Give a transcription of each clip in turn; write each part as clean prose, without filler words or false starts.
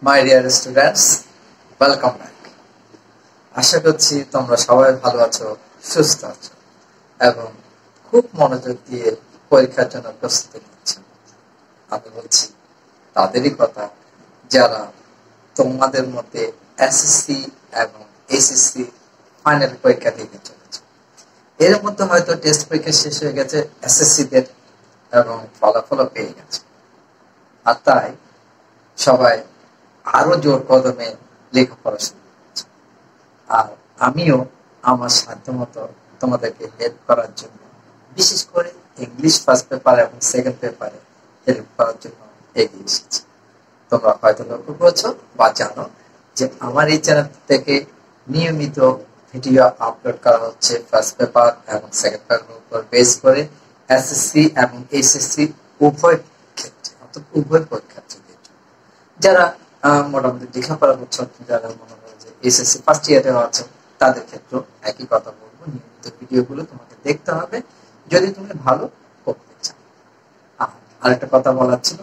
মাই dear students, welcome back. আশা করছি তোমরা সবাই ভালো আছো, সুস্থ আছো এবং খুব মনোযোগ দিয়ে পরীক্ষার জন্য প্রস্তুতি নিচ্ছ। আমি বলছি তাদেরই কথা যারা তোমাদের মধ্যে এসএসসি এবং এইচএসসি ফাইনাল পরীক্ষা দিতে চলেছে। এর মধ্যে হয়তো টেস্ট পরীক্ষা শেষ হয়ে গেছে এসএসসি দের এবং ফলাফলও পেয়ে গেছে। আর তাই সবাই আরো জোর কদমে লেখাপড়া শুরু করছে। আর আমিও আমার সাধ্য মতো তোমাদেরকে হেল্প করার জন্য, বিশেষ করে ইংলিশ ফার্স্ট পেপার এবং সেকেন্ড পেপারে হেল্প করার জন্য এগিয়ে এসেছি। তোমরা হয়তো লক্ষ্য করছো বা জানো যে আমার এই চ্যানেল থেকে নিয়মিত ভিডিও আপলোড করা হচ্ছে ফার্স্ট পেপার এবং সেকেন্ড পেপারের উপর বেস করে এসএসসি এবং এইচএসসি উভয় ক্ষেত্রে, অর্থাৎ উভয় পরীক্ষার্থীদের জন্য। যারা মোটামুটি লেখাপড়া করছো, যারা মনে করে যে এসএসসি ফার্স্ট ইয়ারে আছে, তাদের ক্ষেত্রেও একই কথা বলবো। নিয়মিত ভিডিওগুলো তোমাকে দেখতে হবে যদি তুমি ভালো করতে চাও। আরেকটা কথা বলার ছিল,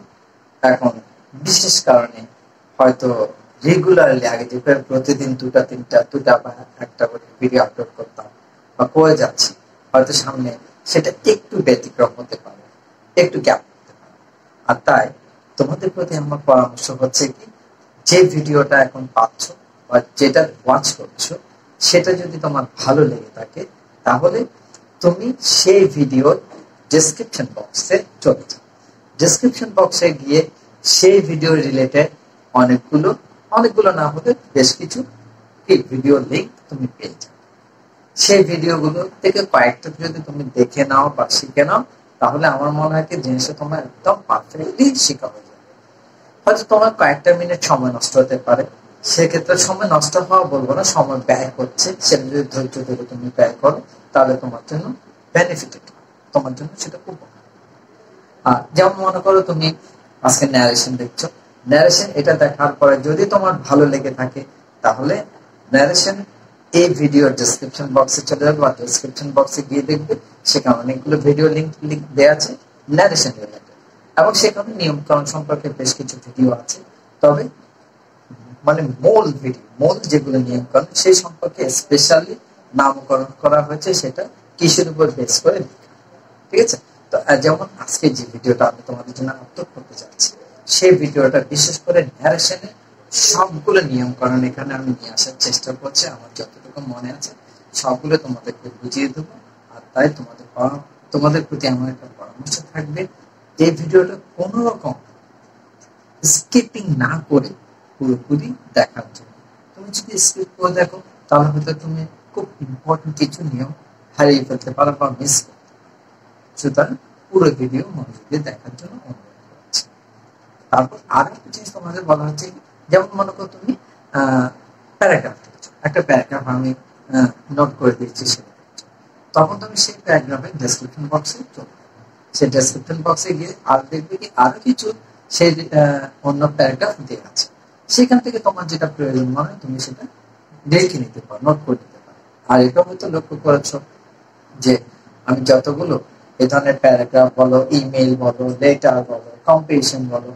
এখন বিশেষ কারণে হয়তো রেগুলারলি আগে যে প্রতিদিন দুটা বা একটা করে ভিডিও আপলোড করতাম বা করে যাচ্ছি, হয়তো সামনে সেটা একটু ব্যতিক্রম হতে পারে, একটু গ্যাপ হতে পারে। আর তাই তোমাদের প্রতি আমার পরামর্শ হচ্ছে কি, যে ভিডিওটা এখন পাচ্ছ বা যেটা ওয়াচ করছো, সেটা যদি তোমার ভালো লেগে থাকে তাহলে তুমি সেই ভিডিওর ডেসক্রিপশন বক্সে চলে যাও। ডেসক্রিপশন বক্সে গিয়ে সেই ভিডিও রিলেটেড অনেকগুলো না হলে বেশ কিছু ভিডিও লিঙ্ক তুমি পেয়ে যাবে। সেই ভিডিওগুলো থেকে কয়েকটা যদি তুমি দেখে নাও বা শিখে নাও, তাহলে আমার মনে হয় কি জিনিসটা তোমার একদম পারফেক্টলি শেখা হয়ে যাবে। হয়তো তোমার কয়েকটা মিনিট সময় নষ্ট হতে পারে, সেক্ষেত্রে সময় নষ্ট হওয়া বলবো না, সময় ব্যয় হচ্ছে, সেটা যদি ধৈর্য ধরে তুমি ব্যয় করো তাহলে তোমার জন্য বেনিফিটেড, তোমার জন্য সেটা খুব ভালো। আর যেমন মনে করো তুমি আজকে ন্যারেশন দেখছো, ন্যারেশন এটা দেখার পরে যদি তোমার ভালো লেগে থাকে তাহলে ন্যারেশন এই ভিডিওর ডেসক্রিপশন বক্সে চলে যাবে বা ডেসক্রিপশন বক্সে গিয়ে দেখবে, সেখানে অনেকগুলো ভিডিও লিঙ্ক দেওয়া আছে ন্যারেশন রিলেটেড, এবং সেখানে নিয়মকানুন সম্পর্কে বেশ কিছু ভিডিও আছে। তবে মানে মূল যেগুলো নিয়মকানুন সেই সম্পর্কে স্পেশালি নামকরণ করা হয়েছে, সেটা কিসের উপর বেস করে লেখা, ঠিক আছে? তো যেমন আজকে যে ভিডিওটা আমি তোমাদের জন্য আপলোড করতে যাচ্ছি, সেই ভিডিওটা বিশেষ করে ন্যারেশনের সবগুলো নিয়মকানুন এখানে আমি নিয়ে আসার চেষ্টা করছি। আমার যতটুকু মনে আছে সবগুলো তোমাদেরকে বুঝিয়ে দেবো। আর তাই তোমাদের প্রতি আমার একটা পরামর্শ থাকবে, এই ভিডিওটা কোনো রকম স্কিপিং না করে পুরোপুরি দেখার জন্য। তুমি যদি স্কিপ করে দেখো তাহলে হয়তো তুমি খুব ইম্পর্টেন্ট কিছু নিয়ম হারিয়ে ফেলতে পারো বা মিস করতে পারো। সুতরাং পুরো ভিডিও মনোযোগ দিয়ে দেখার জন্য অনুরোধ করছি। তারপর আর একটা জিনিস তোমাদের বলা হচ্ছে, যেমন মনে করো তুমি প্যারাগ্রাফ লিখছো, একটা প্যারাগ্রাফ আমি নোট করে দিচ্ছি, সেটা তখন তুমি সেই প্যারাগ্রাফের ডেসক্রিপশন বক্সে চলে যাবে। সেই ডেসক্রিপশন বক্সে গিয়ে আর দেখবে কি আরো কিছু সেই অন্য প্যারাগ্রাফ দেওয়া আছে, সেখান থেকে তোমার যেটা প্রয়োজন মনে হয় তুমি সেটা দেখে নিতে পারো, নোট করে নিতে পারো। আর এটাও হয়তো লক্ষ্য করেছো যে আমি যতগুলো এই ধরনের প্যারাগ্রাফ বলো, ইমেল বলো, লেটার বলো, কম্পিটিশন বলো,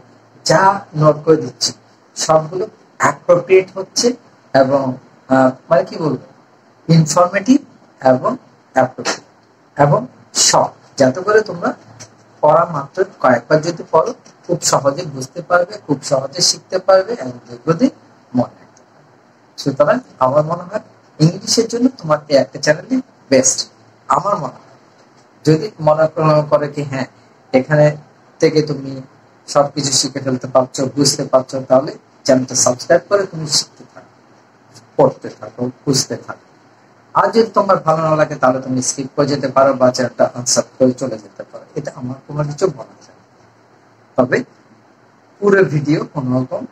যা নোট করে দিচ্ছি সবগুলো অ্যাপ্রোপ্রিয়েট হচ্ছে এবং মানে কি বলবো, ইনফরমেটিভ এবং অ্যাপ্রোপ্রিয়েট এবং সব, যাতে করে তোমরা পড়া মাত্র কয়েকবার যদি পড়ো খুব সহজে বুঝতে পারবে, খুব সহজে শিখতে পারবে এবং দীর্ঘদিন মনে রাখতে পারবে। সুতরাং আমার মনে হয় ইংলিশের জন্য তোমার এই একটা চ্যানেলই বেস্ট। আমার মনে হয় যদি মনে করে কি হ্যাঁ এখানে থেকে তুমি সবকিছু শিখে ফেলতে পারছো, বুঝতে পারছো, তাহলে চ্যানেলটা সাবস্ক্রাইব করে তুমি শিখতে থাকো, পড়তে থাকো, বুঝতে থাকো। আর যদি তোমার ভালো না লাগে তাহলে তুমি স্কিপ করে যেতে পারো বা চ্যানেলটা আনসাব করে চলে যেতে পারো, এটা আমার কোনো কিছু বলা যায়। তবে পুরো ভিডিও কোনো রকম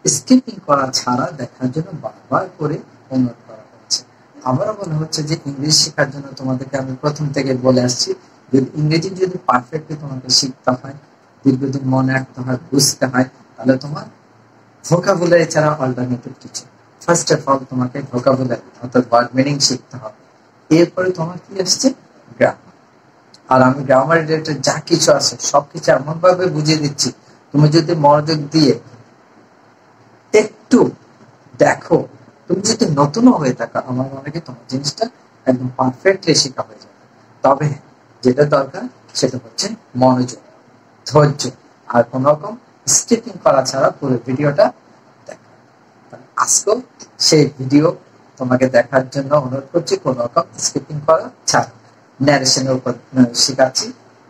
স্কিপিং করা ছাড়া দেখার জন্য বারবার করে অনুরোধ করা হচ্ছে। আমারও মনে হচ্ছে যে ইংলিশ শেখার জন্য তোমাদেরকে আমি প্রথম থেকে বলে আসছি, যদি ইংরেজি যদি পারফেক্টলি তোমাকে শিখতে হয়, দীর্ঘদিন মনে রাখতে হয়, বুঝতে হয়, তাহলে তোমার ভোকাবুলারি ছাড়া অল্টারনেটিভ কিছু। ফার্স্ট অফ অল তোমাকে ভোকাবুলারি অর্থাৎ ওয়ার্ড মিনিং শিখতে হবে। এরপরে তোমার কি আসছে, গ্রামার। আর আমি গ্রামার রিলেটেড যা কিছু আছে সবকিছু এমন ভাবে বুঝিয়ে দিচ্ছি, তুমি যদি মনোযোগ দিয়ে একটু দেখো, তুমি যদি নতুনও হয়ে থাকো, আমার মনে হয় তোমার জিনিসটা একদম পারফেক্টলি শেখা হয়ে যাবে। তবে যেটা দরকার সেটা হচ্ছে মনোযোগ, ধৈর্য, আর কোন রকম স্কিপিং করা ছাড়া পুরো ভিডিওটা দেখা। আজকেও সেই ভিডিও তোমাকে দেখার জন্য অনুরোধ করছি, কোন রকম স্কিপিং করা ছাড়া। ন্যারেশনের উপর শেখাচ্ছি,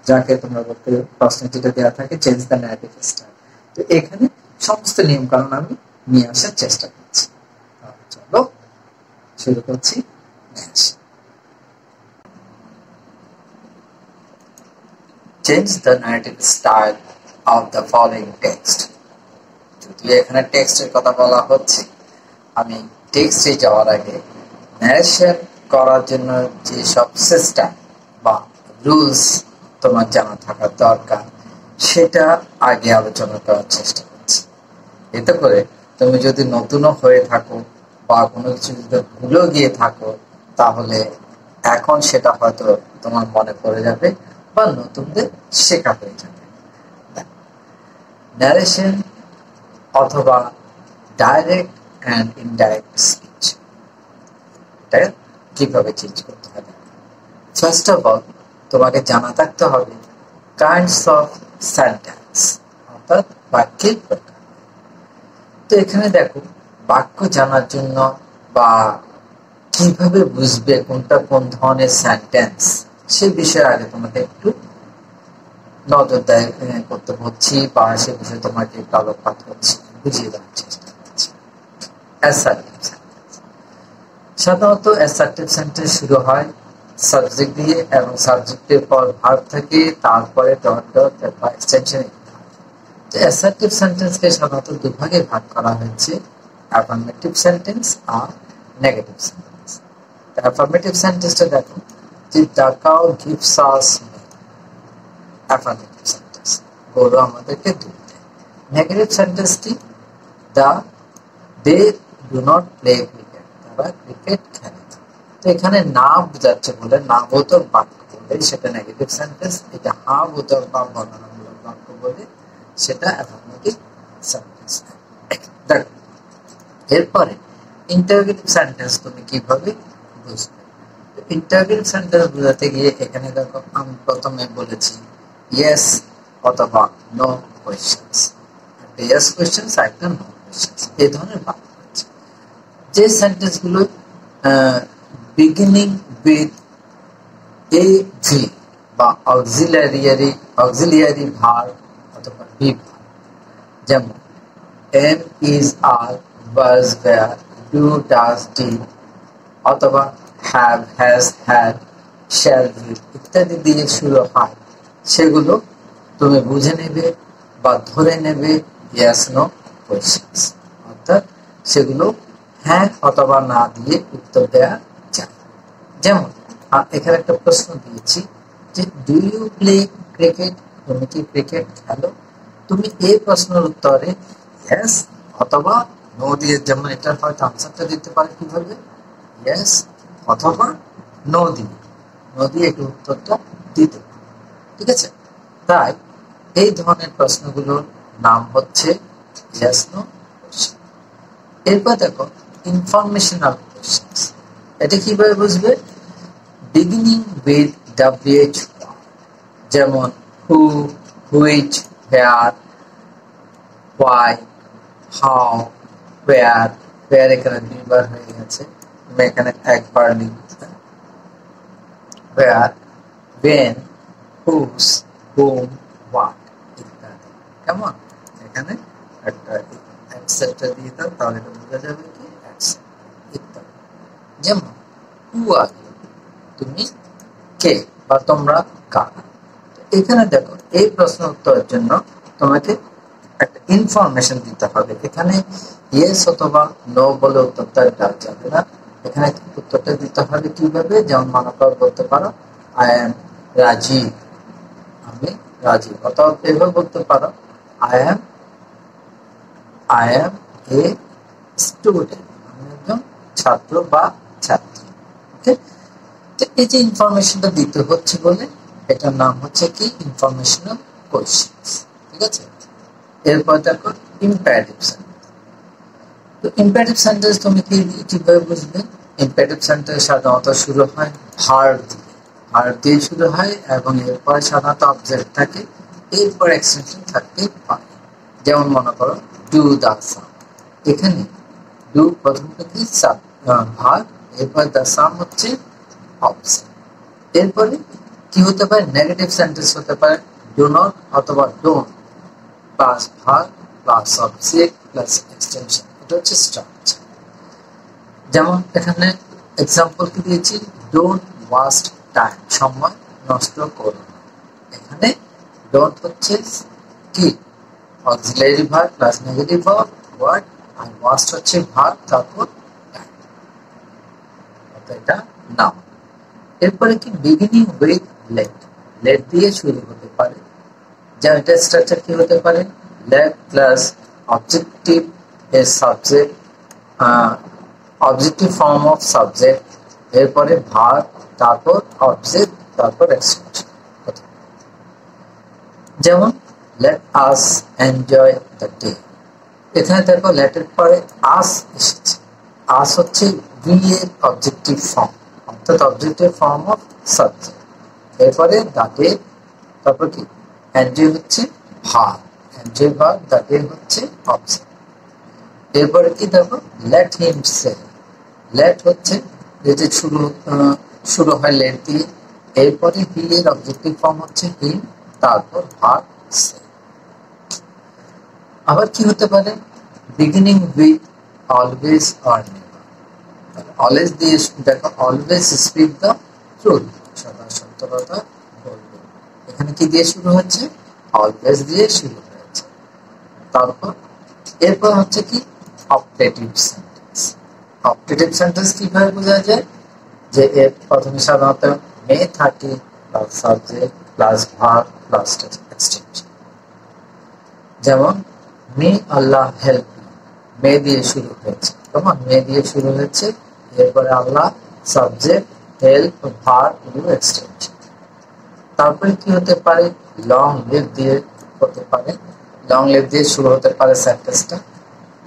যাকে তোমরা বলতে প্রশ্ন যেটা দেওয়া থাকে চেঞ্জ দ্য ন্যারেটিভ স্টাইল। তো এখানে সমস্ত নিয়ম কানুন আমি নিয়ে আসার চেষ্টা করছি। চলো শুরু করছি। Change the narrative style of the following text. যদিও এখানে টেক্সটের কথা বলা হচ্ছে, আমি টেক্সটে যাওয়ার আগে ন্যারেশন করার জন্য যে সব সিস্টেম বা রুলস তোমার জানা থাকা দরকার সেটা আগে আলোচনা করার চেষ্টা করছি। এতে করে তুমি যদি নতুনও হয়ে থাকো বা কোনো কিছু যদি ভুলেও গিয়ে থাকো, তাহলে এখন সেটা হয়তো তোমার মনে পড়ে যাবে বা নতুনদের শেখা হয়ে যাবে। ন্যারেশন অথবা ডাইরেক্ট অ্যান্ড ইনডাইরেক্ট স্পিচ, এটা কিভাবে চেঞ্জ করতে হবে? ফার্স্ট অফ অল তোমাকে জানা থাকতে হবে কাইন্ডস অফ সেন্টেন্স, অর্থাৎ বাক্যের প্রকার। তো এখানে দেখো, বাক্য জানার জন্য বা কিভাবে বুঝবে কোনটা কোন ধরনের সেন্টেন্স, সে বিষয়ে আগে তোমাকে একটু নজরদারি করতে হচ্ছি বা সে বিষয়ে তোমাকে একটু আলোকপাত করছি, বুঝিয়ে দেওয়ার চেষ্টা করছি। অ্যাসার্টিভ সেন্টেন্স, সাধারণত অ্যাসার্টিভ সেন্টেন্স শুরু হয় সাবজেক্ট দিয়ে এবং সাবজেক্টের পর ভার্ব থাকে, তারপরে ডট ডট বা এক্সটেনশন। তো অ্যাসার্টিভ সেন্টেন্সকে সাধারণত দুভাগে ভাগ করা হয়েছে, অ্যাফার্মেটিভ সেন্টেন্স আর নেগেটিভ সেন্টেন্স। অ্যাফার্মেটিভ সেন্টেন্সটা দেখো, যে the cow gives us milk, affirmative sentence, গরু আমাদেরকে দুধ দেয়। নেগেটিভ সেন্টেন্স কি? They do not play cricket, তারা ক্রিকেট খেলে। তো এখানে না বোঝাচ্ছে বলে, না বোধক বাক্য বলে সেটা নেগেটিভ সেন্টেন্স, এটা হা বোধক বা বর্ণনামূলক বাক্য বলে সেটা অ্যাফার্মেটিভ সেন্টেন্স। দেখো, এরপরে ইন্টারোগেটিভ সেন্টেন্স তুমি কিভাবে বুঝবে? ইন্টারোগেটিভ সেন্টেন্স বোঝাতে গিয়ে এখানে দেখো, আমি প্রথমে বলেছি ইয়েস অথবা নো কোয়েশ্চেন্স, একটা ইয়েস কোয়েশ্চেন্স আর একটা নো কোয়েশ্চেন্স, এই ধরনের বাক্য আছে। যে সেন্টেন্স গুলো বিগিনিং উইথ এ ভি বা অক্সিলিয়ারি ভার্ব অথবা বি ভার্ব, যেমন am, is, are, was, were, do, does, did, অথবা have, has, had, shall, will ইত্যাদি দিয়ে শুরু হয়, সেগুলো তুমি বুঝে নেবে বা ধরে নেবে ইয়েস নো কোয়েশ্চেন্স, অর্থাৎ সেগুলো হ্যাঁ অথবা না দিয়ে উত্তর দেওয়া যায়। যেমন এখানে একটা প্রশ্ন দিয়েছি যে ডু ইউ প্লে ক্রিকেট, তুমি কি ক্রিকেট খেলো? তুমি এই প্রশ্নের উত্তরে ইয়েস অথবা নো দিয়ে, যেমন এটার হয়তো আনসারটা দিতে পারে কিভাবে, ইয়েস অথবা নো দিয়ে একটু উত্তরটা দিতে পারে। ঠিক আছে? তাই এই ধরনের প্রশ্নগুলোর নাম হচ্ছে ইয়েস নো কোয়েশ্চেন। এরপর দেখো ইনফরমেশনাল কোয়েশ্চেন্স, এটা কিভাবে বুঝবে? বিগিনিং উইথ WH, যেমন who, which, where, why, how, where. Where এখানে দুইবার হয়ে গেছে, তুমি এখানে একবার লিখবে। Where, when, whose, whom, what ইত্যাদি। কেমন? এখানে একটা অ্যাকসেপ্ট দিয়ে দাও, তাহলে এটা বোঝা যাবে কি অ্যাকসেপ্ট ইত্যাদি। যেমন হু আর ইউ, তুমি কে বা তোমরা কারা। এখানে দেখো, এই প্রশ্ন উত্তরের জন্য তোমাকে একটা ইনফরমেশন দিতে হবে। এখানে ইয়েস অথবা নো বলে উত্তরটা দেওয়া যাবে না, এখানে উত্তরটা দিতে হবে কিভাবে? যেমন মনে করো বলতে পারো আই এম রাজীব, আমি রাজীব, অথবা এভাবে বলতে পারো আই এম এ স্টুডেন্ট, আমি একজন ছাত্র বা ছাত্রী। ওকে, তো এই যে ইনফরমেশনটা দিতে হচ্ছে বলে এটার নাম হচ্ছে কি ইনফরমেশনাল কোয়েশ্চেন্স। ঠিক আছে? এরপর দেখো ইম্পারেটিভ সেন্টেন্স। তো ইম্পারেটিভ সেন্টেন্স তুমি কিভাবে বুঝবে? ইম্পারেটিভ সেন্টেন্স সাধারণত শুরু হয় ভার্ব দিয়ে শুরু হয় এবং এরপরে সাধারণত অবজেক্ট থাকে, এরপর এক্সটেনশন থাকতে পারে। যেমন মনে করো ডু দা সাম, এখানে ডু প্রথমটা কি ভার্ব, এরপর দা সাম হচ্ছে অবজেক্ট। এরপরে কি হতে পারে? নেগেটিভ সেন্টেন্স হতে পারে ডু নট অথবা don't plus verb plus object plus extension, এটা হচ্ছে স্ট্রাকচার। যেমন এখানে এক্সাম্পল কি দিয়েছি, ডোন্ট ওয়াস্ট টাইম, সময় নষ্ট করো না। এখানে ডোন্ট হচ্ছে কি auxiliary verb plus negative verb word, আর ওয়াস্ট হচ্ছে ভার্ব তারপর টাইম, এটা নাম। এরপরে কি বিগিনিং উইথ লেট দিয়ে শুরু হতে পারে, যেমন এটা স্ট্রাকচার কি হতে পারে, let plus objective A subject, objective form of subject, এরপরে ভার্ব তারপর অবজেক্ট তারপর এক্সটেনশন। যেমন let us enjoy the day, এখানে দেখো লেটের পরে আস এসেছে, আস হচ্ছে বি এর অবজেক্টিভ ফর্ম, অর্থাৎ অবজেক্টিভ ফর্ম অফ সাবজেক্ট, এরপরে দ্য ডে, তারপর কি এনজয় হচ্ছে verb, enjoy verb, the day হচ্ছে অবজেক্ট। এরপরে কি দেখো লেট হিম সে, লেট হচ্ছে যে শুরু হয় লেট দিয়ে, এরপরে হি এর অবজেক্টিভ ফর্ম হচ্ছে হিম, তারপর ভার্ব সে। আবার কি হতে পারে, beginning with always or never, always দিয়ে দেখো অলওয়েজ স্পিক দ্য ট্রুথ, সদা সত্য কথা বলবে, এখানে কি দিয়ে শুরু হচ্ছে, অলওয়েজ দিয়ে শুরু হয়েছে। তারপর এরপর হচ্ছে কি অপটেটিভ সেন্টেন্স। অপটেটিভ সেন্টেন্স কিভাবে বোঝা যায়, যে এর প্রথমে সাধারণত মে থাকে plus subject plus verb plus extension. যেমন মে আল্লাহ হেল্প, মে দিয়ে শুরু হয়েছে, কেমন মে দিয়ে শুরু হয়েছে, এরপরে আল্লাহ সাবজেক্ট হেল্প ভার্ব এক্সটেনশন। তারপরে কি হতে পারে, লং লিভ দিয়ে হতে পারে, লং লিভ দিয়ে শুরু হতে পারে সেন্টেন্সটা,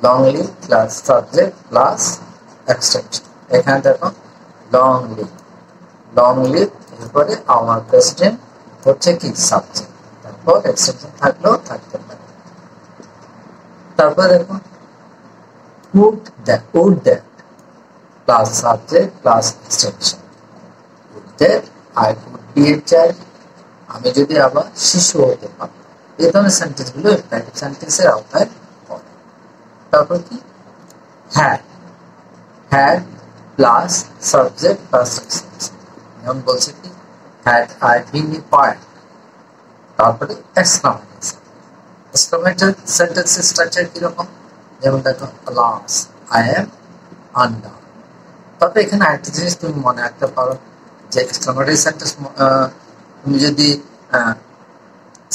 long live plus subject plus extension. এখানে দেখো লং লিভ, এরপরে আমার প্রেসিডেন্ট হচ্ছে কি সাবজেক্ট, তারপর এক্সটেনশন থাকলেও থাকতে পারে। তারপর দেখো would that plus subject plus extension, would that I could be a child, আমি যদি আবার শিশু হতে পারি। এই ধরনের সেন্টেন্স গুলো ইম্পারেটিভ সেন্টেন্সের আওতায় পড়ে। তারপর কি had plus subject plus extension, যেমন বলছে কি had I been a poet, তারপরে এক্সক্লামেটর সেন্টেন্সের স্ট্রাকচার কিরকম, যেমন দেখো alas I am undone। তবে এখানে আরেকটা জিনিস তুমি মনে রাখতে পারো, যে এক্সক্লামেটরি সেন্টেন্স তুমি যদি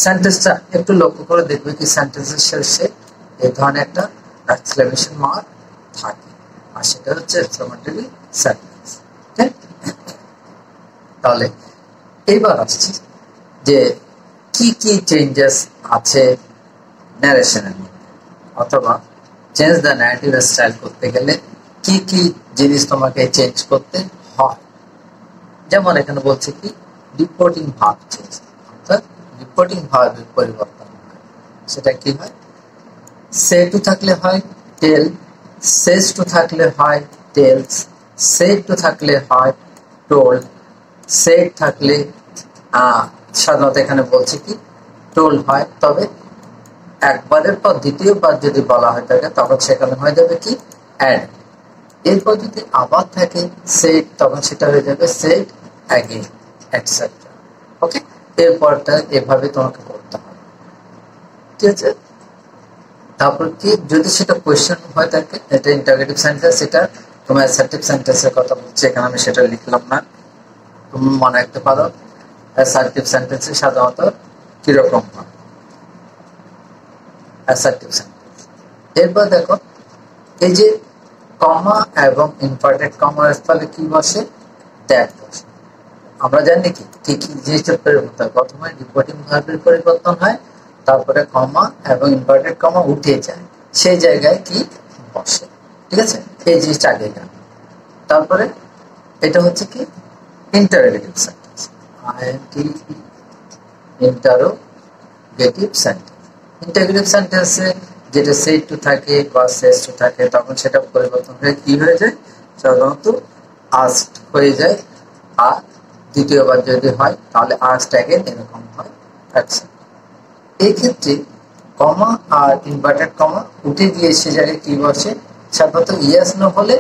সেন্টেন্সটা একটু লক্ষ্য করে দেখবে কি সেন্টেন্সের শেষে এই ধরনের একটা এক্সক্লেমেশন মার্ক থাকে, আর সেটা হচ্ছে এক্সক্লামেটরি সেন্টেন্স। তাহলে এইবার আসছি যে কি কি চেঞ্জেস আছে ন্যারেশনের মধ্যে, অথবা চেঞ্জ দ্য ন্যারেটিভ স্টাইল করতে গেলে কি কি জিনিস তোমাকে চেঞ্জ করতে হয়। যেমন এখানে বলছে কি রিপোর্টিং ভার্ব চেঞ্জ, অর্থাৎ রিপোর্টিং ভার্বের পরিবর্তন হয়। সেটা কি হয়, সে টু থাকলে হয় টেল, সেজ টু থাকলে হয় টেলস, সেড টু থাকলে হয় টোল্ড, সেড থাকলে সাধারণত এখানে বলছে কি টোল্ড হয়, তবে একবারের পর দ্বিতীয়বার যদি বলা হয় থাকে তখন সেখানে হয়ে যাবে কি অ্যাড। এরপর যদি আবার থাকে সেড, তখন সেটা হয়ে যাবে সেড অ্যাগেন এটসেট্রা। ওকে, এরপরটা এভাবে তোমাকে করতে হবে, ঠিক আছে। তারপর কি যদি সেটা কোয়েশ্চেন হয়ে থাকে, এটা ইন্টারোগেটিভ সেন্টেন্স, সেটা তোমার অ্যাসার্টিভ সেন্টেন্সের কথা বলছে, এখানে আমি সেটা লিখলাম না, তুমি মনে রাখতে পারো অ্যাসার্টিভ সেন্টেন্সে সাধারণত কিরকম হয় অ্যাসার্টিভ সেন্টেন্স। এরপর দেখো এই যে কমা এবং ইনভার্টেড কমার স্থলে কি বসে, দ্যাট বসে। আমরা জানি কি কি কি জিনিসের পরিবর্তন হয়, প্রথমে রিপোর্টিং ভার্বের পরিবর্তন হয়, তারপরে কমা এবং ইনভার্টেড কমা উঠে যায়, সেই জায়গায় কি বসে। ঠিক আছে, এই জিনিসটা আগে জানো। তারপরে এটা হচ্ছে কি interrogative sentence, interrogative sentence. Interrogative সেন্টেন্সে যেটা সেড টু থাকে বা সেজ টু থাকে, তখন সেটা পরিবর্তন হয়ে কি হয়ে যায়, সাধারণত আস্কড হয়ে যায়। আর দ্বিতীয়বার যদি হয় তাহলে আস্কড অ্যাগেন, এরকম হয়। এই ক্ষেত্রে কমা আর ইনভার্টেড কমা উঠে গিয়ে সে জায়গায় কি বসে, সাধারণত ইয়েস নো হলে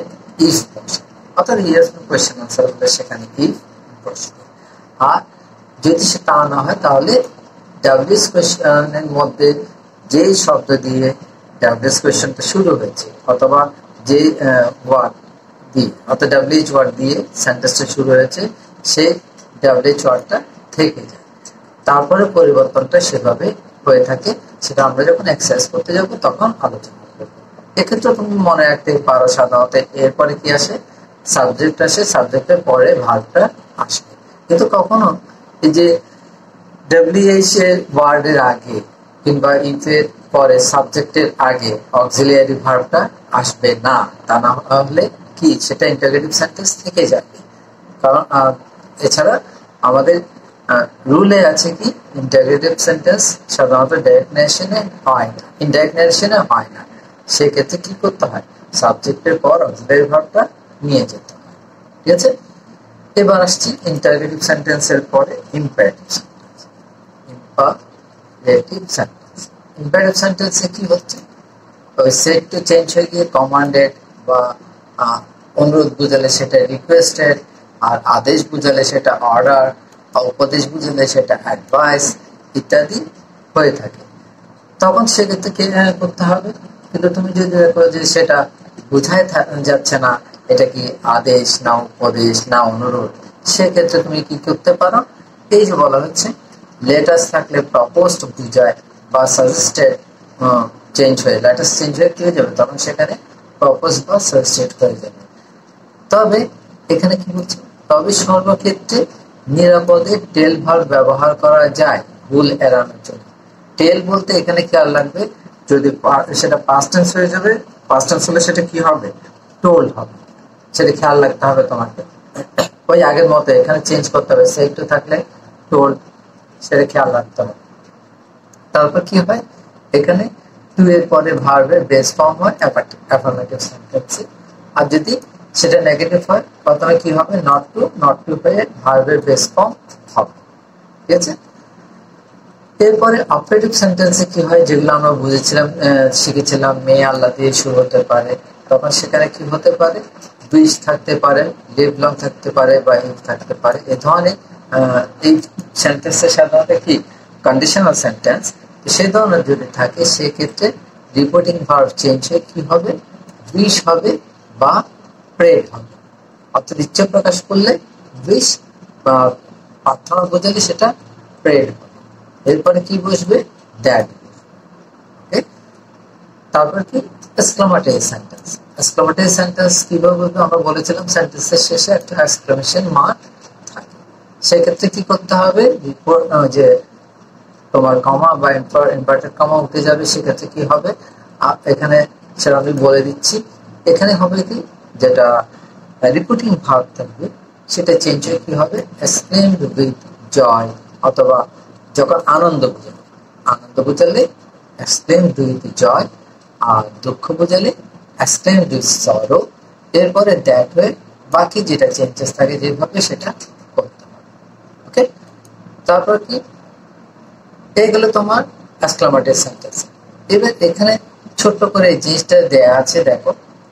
ইফ বসে, অর্থাৎ ইয়েস নো কোয়েশ্চেন আনসার হলে সেখানে ইফ বসবে। আর যদি সে তা না হয় তাহলে ডাব্লিউএস কোয়েশ্চেনের মধ্যে যেই শব্দ দিয়ে ডাব্লিউএস কোয়েশ্চেনটা শুরু হয়েছে, অথবা যে ওয়ার্ড দিয়ে, অর্থাৎ ডাব্লিউএইচ ওয়ার্ড দিয়ে সেন্টেন্সটা শুরু হয়েছে, সেই ডাব্লিউএইচ ওয়ার্ডটা থেকে যায়। তারপরে পরিবর্তনটা সেভাবে হয়ে থাকে, সেটা আমরা যখন এক্সারসাইজ করতে যাব তখন আলোচনা করব। এক্ষেত্রে তুমি মনে রাখতে পারো, সাধারণত এরপরে কি আসে, সাবজেক্ট আসে, সাবজেক্টের পরে ভার্বটা আসে। কিন্তু কখনো এই যে ডাব্লিউএইচ এর ওয়ার্ডের আগে কিংবা ইফ এর পরে সাবজেক্টের আগে অক্সিলিয়ারি ভার্বটা আসবে না। তা না হলে কি সেটা ইন্টারোগেটিভ সেন্টেন্স থেকে যাবে। কারণ এছাড়া আমাদের রুলে আছে কি, ইন্টারোগেটিভ সেন্টেন্স সাধারণত ডাইরেক্ট নেশনে হয় না, ইনডাইরেক্ট নেশনে হয় না। সেক্ষেত্রে কি করতে হয়, সাবজেক্টের পর অক্সিলারি ভার্বটা নিয়ে যেতে হয়। ঠিক আছে, এবার আসছি ইন্টারোগেটিভ সেন্টেন্সের পরে imperative sentence. Imperative sentence, imperative সেন্টেন্সে কি হচ্ছে, ওই সেট টু চেঞ্জ হয়ে গিয়ে কমান্ডেড বা অনুরোধ বুঝালে সেটা রিকোয়েস্টেড, আর আদেশ বুঝালে সেটা অর্ডার, উপদেশ বুঝালে সেটা অ্যাডভাইস ইত্যাদি হয়ে থাকে। তখন সেক্ষেত্রে কি করতে হবে, কিন্তু তুমি যদি দেখো যে সেটা বোঝাই যাচ্ছে না, এটা কি আদেশ না উপদেশ না অনুরোধ, সেক্ষেত্রে তুমি কি করতে পারো, এই যে বলা হচ্ছে লেটাস থাকলে প্রপোজড বুঝায় বা সাজেস্টেড চেঞ্জ হয়ে, লেটাস চেঞ্জ হয়ে কি হয়ে যাবে, তখন সেখানে প্রপোজ বা সাজেস্টেড হয়ে যাবে। তবে এখানে কি বলছে, তবে সর্বক্ষেত্রে নিরাপদে টেল ভার্ব ব্যবহার করা যায় ভুল এড়ানোর জন্য। টেল বলতে এখানে খেয়াল রাখবে, যদি সেটা পাস্ট টেন্স হয়ে যাবে, পাস্ট টেন্স হলে সেটা কি হবে, টোল্ড হবে, সেটা খেয়াল রাখতে হবে তোমাকে। ওই আগের মতো এখানে চেঞ্জ করতে হবে, সে একটু থাকলে টোল্ড, সেটা খেয়াল রাখতে হবে। তারপর কি হয়, এখানে টু এর পরে ভার্বের বেস ফর্ম হয় অ্যাফার্মেটিভ সেন্টেন্সে। আর যদি সেটা নেগেটিভ হয় প্রথমে কি হবে, নট টু হয়ে ভার্বের বেস ফর্ম হবে। ঠিক আছে, এরপরে অপারেটিভ সেন্টেন্সে কি হয়, যেগুলো আমরা বুঝেছিলাম শিখেছিলাম, মে আল্লাহ দিয়ে শুরু হতে পারে, তখন সেখানে কি হতে পারে, উইশ থাকতে পারে, লিভ লং থাকতে পারে বা ইফ থাকতে পারে। এই ধরনের এই সেন্টেন্সের সাধারণত কি কন্ডিশনাল সেন্টেন্স, সেই ধরনের যদি থাকে সেক্ষেত্রে রিপোর্টিং ভার্ব চেঞ্জ হয়ে কি হবে, উইশ হবে বা প্রেড হবে। অর্থাৎ ইচ্ছা প্রকাশ করলে উইশ বা প্রার্থনা বোঝালে সেটা প্রেড হবে। এরপরে কি বসবে, দ্যাট। ওকে, তারপর কি এক্সক্লামেটরি সেন্টেন্স। এক্সক্লামেটরি সেন্টেন্স কিভাবে বলবো, আমরা বলেছিলাম সেন্টেন্সের শেষে একটা এক্সক্লামেশন মার্ক থাকে। সেক্ষেত্রে কি করতে হবে, যে তোমার কমা বা ইনভার্টেড কমা উঠে যাবে, সেক্ষেত্রে কি হবে, এখানে সেটা আমি বলে দিচ্ছি। এখানে হবে কি, যেটা রিপিটিং ভার্ব থাকবে সেটা চেঞ্জ হয়ে কি হবে, এক্সক্লেমড উইথ জয়, অথবা যখন আনন্দ বোঝালে এক্সক্লেমড উইথ জয়, আর দুঃখ বোঝালে এক্সক্লেমড উইথ সরো। এরপরে দ্যাট হয়ে বাকি যেটা চেঞ্জেস থাকে যেভাবে সেটা করতে হবে। ওকে, তারপর কি, এইগুলো তোমার এক্সক্লামেটরি সেন্টেন্স। এবার এখানে ছোট্ট করে এই জিনিসটা দেয়া আছে, দেখো,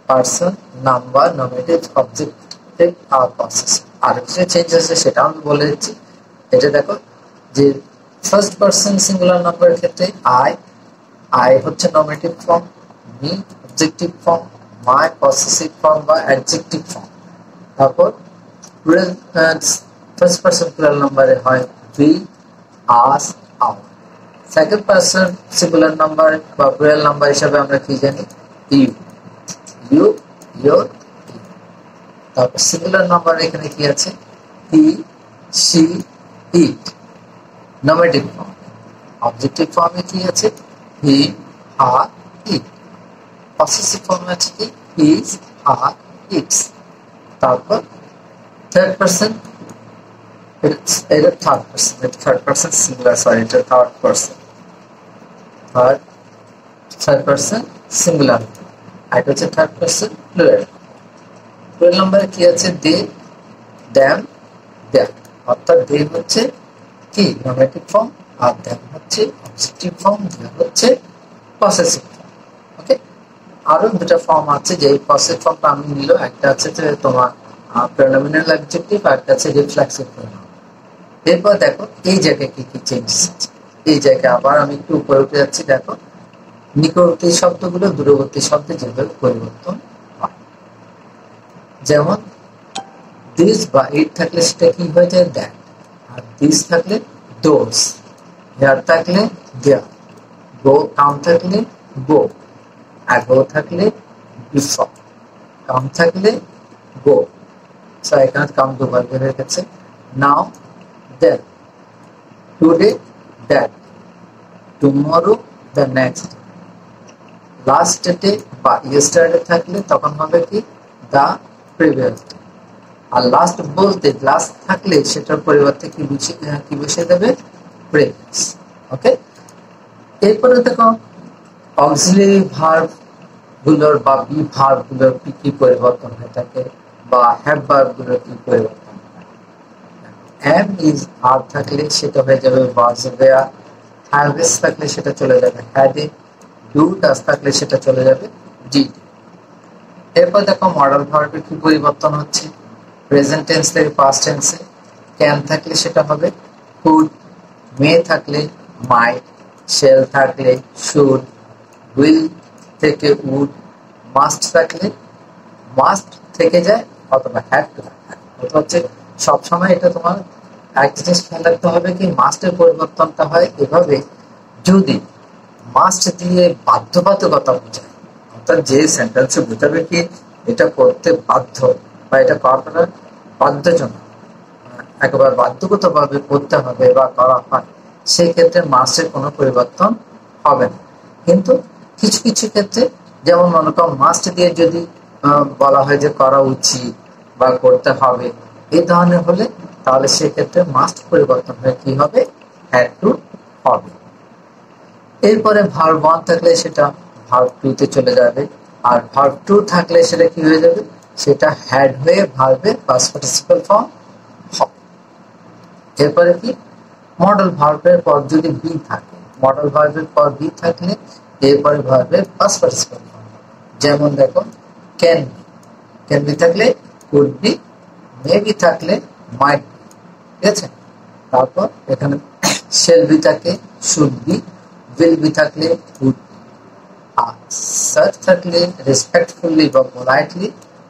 পার্সন, নাম্বার, নমিনেটিভ, অবজেক্টিভ আর পসেসিভ। আর কিছু চেঞ্জ আছে সেটা আমি বলে দিচ্ছি। এটা দেখো যে ফার্স্ট পার্সন সিঙ্গুলার নাম্বারের ক্ষেত্রে আই হচ্ছে nominative form, me objective form, my possessive form বা অ্যাডজেক্টিভ ফর্ম। তারপর ফার্স্ট পার্সন প্লুরাল নাম্বারে হয় we, us, our. Second person singular number বা প্লুরাল নাম্বার হিসাবে আমরা কি জানি, ইউ, ইয়োর। তারপর সিঙ্গুলার নাম্বার এখানে কি আছে, he, she, it, nominative form. Objective ফর্মে কি আছে, হি, হার, ইট। পসেসিভ ফর্মে আছে কি, হিজ, আর, ইটস। তারপর থার্ড পারসন, এটা থার্ড পারসন, এটা থার্ড পারসন সিঙ্গুলার, সরি এটা third person, third person singular, আর এটা হচ্ছে থার্ড পারসন প্লুরাল। প্লুরাল নম্বরে কি আছে? They, them, that. অর্থাৎ দে হচ্ছে কি নমিনেটিভ ফর্ম, আর দ্যাম হচ্ছে অবজেক্টিভ ফর্ম, দ্যাট হচ্ছে পসেসিভ ফর্ম। ওকে, আরো দুটা ফর্ম আছে যে পসেসিভ ফর্মটা আমি নিল, একটা আছে যে তোমার প্রোনোমিনাল অ্যাডজেক্টিভ, আর একটা আছে রিফ্লেক্সিভ প্রোনাউন। এরপর দেখো এই জায়গায় কি কি চেঞ্জেস আছে। এই জায়গায় আবার আমি একটু উপরে উঠে যাচ্ছি। দেখো নিকটবর্তী শব্দগুলো দূরবর্তী শব্দে যেভাবে পরিবর্তন হয়, যেমন দিস বা ইট থাকলে সেটা কি হয়ে যায়? দ্যাট। আর দিস থাকলে দোজ, হেয়ার থাকলে দেয়ার, গো কাম থাকলে গো, অ্যাগো থাকলে বিফোর, কাম থাকলে গো। সো এখানে কাম দুবার বের হয়ে গেছে। Now, then, today, that, tomorrow, the next. Last day বা ইয়েস্টারডে থাকলে তখন হবে কি? The previous day. আর লাস্ট বলতে লাস্ট থাকলে সেটার পরিবর্তে কি বসিয়ে দেবে? প্রিভিয়াস। ওকে, এরপরে দেখো অক্সিলারি ভার্ব গুলোর বা বি ভার্ব গুলোর কি কি পরিবর্তন হয়ে থাকে, বা হ্যাভ ভার্ব গুলোর কি পরিবর্তন হয়। এম ইজ ভার্ব থাকলে সেটা হয়ে যাবে ওয়াজ, ওয়্যার। হ্যাভ ইজ থাকলে সেটা চলে যাবে হ্যাড ইট। ডু ডাজ থাকলে সেটা চলে যাবে ডিড। এরপর দেখো মডেল ভার্বের কি পরিবর্তন হচ্ছে। প্রেজেন্ট টেন্স থেকে পাস্ট টেন্সে ক্যান থাকলে সেটা হবে কুড, মে থাকলে মাইট, শেল থাকলে শুড, উইল থেকে উড, মাস্ট থাকলে মাস্ট থেকে যায় অথবা হ্যাড টু থাকে। অথবা হচ্ছে সবসময় এটা তোমার এক জিনিস খেয়াল রাখতে হবে কি মাস্টের পরিবর্তনটা হয় এভাবে, যদি মাস্ট দিয়ে বাধ্যবাধকতা বোঝায়, অর্থাৎ যে সেন্টেন্সে বোঝাবে কি এটা করতে বাধ্য বা এটা করার বাধ্যজনক, একেবারে বাধ্যগতভাবে করতে হবে বা করা হয়, সেই ক্ষেত্রে মাস্টের কোনো পরিবর্তন হবে না। কিন্তু কিছু কিছু ক্ষেত্রে যেমন মনে করো মাস্ট দিয়ে যদি বলা হয় যে করা উচিত বা করতে হবে এই ধরনের হলে, তাহলে সেক্ষেত্রে মাস্ট পরিবর্তন হয়ে কি হবে? হ্যাড টু হবে। এরপরে ভার্ব 1 থাকলে সেটা ভার্ব 2 তে চলে যাবে, আর ভার্ব 2 থাকলে সেটা কি হয়ে যাবে? সেটা হ্যাড হয়ে ভার্বের পাস্ট পার্টিসিপল ফর্ম হবে। এরপরে কি মডেল ভার্বের পর যদি বি থাকে, মডেল ভার্বের পর বি থাকলে এরপরে ভার্বের পাস্ট পার্টিসিপল ফর্ম। যেমন দেখো ক্যান বি, ক্যান বি থাকলে কুড বি, মে বি থাকলে মাইট বি। ঠিক আছে, তারপর এখানে শেল বি থাকে শুড বি, will be থাকলে would be, আর sir থাকলে রেসপেক্টফুলি বা পোলাইটলি,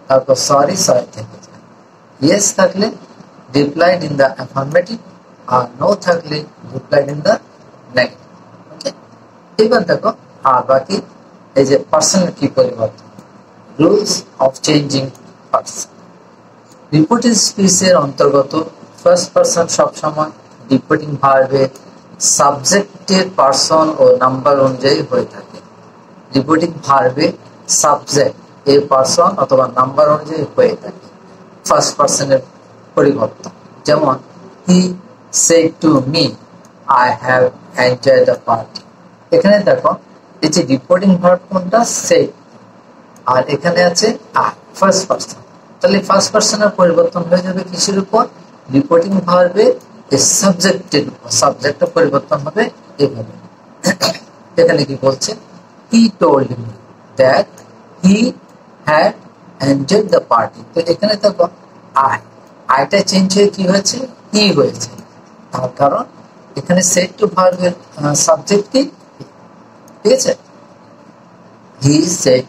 তারপর সরি সরি থেকে যায়। yes থাকলে replied in the affirmative, R no থাকলে replied in the negative। ওকে, এবার দেখো আর বাকি এই যে পার্সনের কি পরিবর্তন, rules of changing person. Reporting স্পিচের অন্তর্গত ফার্স্ট পার্সন সবসময় রিপোর্টিং ভার্বের সাবজেক্টের পার্সন ও নাম্বার অনুযায়ী হয়ে থাকে। রিপোর্টিং ভার্বে সাবজেক্ট এর পার্সন অথবা নাম্বার অনুযায়ী হয়ে থাকে ফার্স্ট পার্সনের পরিবর্তন। যেমন he said to me I have enjoyed the party. এখানে দেখো এই যে রিপোর্টিং ভার্ব কোনটা? সেড, আর এখানে আছে আই, ফার্স্ট পার্সন। তাহলে ফার্স্ট পার্সনের পরিবর্তন হয়ে যাবে কিসের উপর? রিপোর্টিং ভার্বে সাবজেক্টের উপর। সাবজেক্টের পরিবর্তন হবে এভাবে। এখানে কি বলছে? He told me that he had enjoyed the party. তো এখানে দেখো আই, আইটা চেঞ্জ হয়ে কি হয়েছে? হি হয়েছে। তার কারণ এখানে সেড টু ভার্বের সাবজেক্ট কি? ঠিক আছে, he said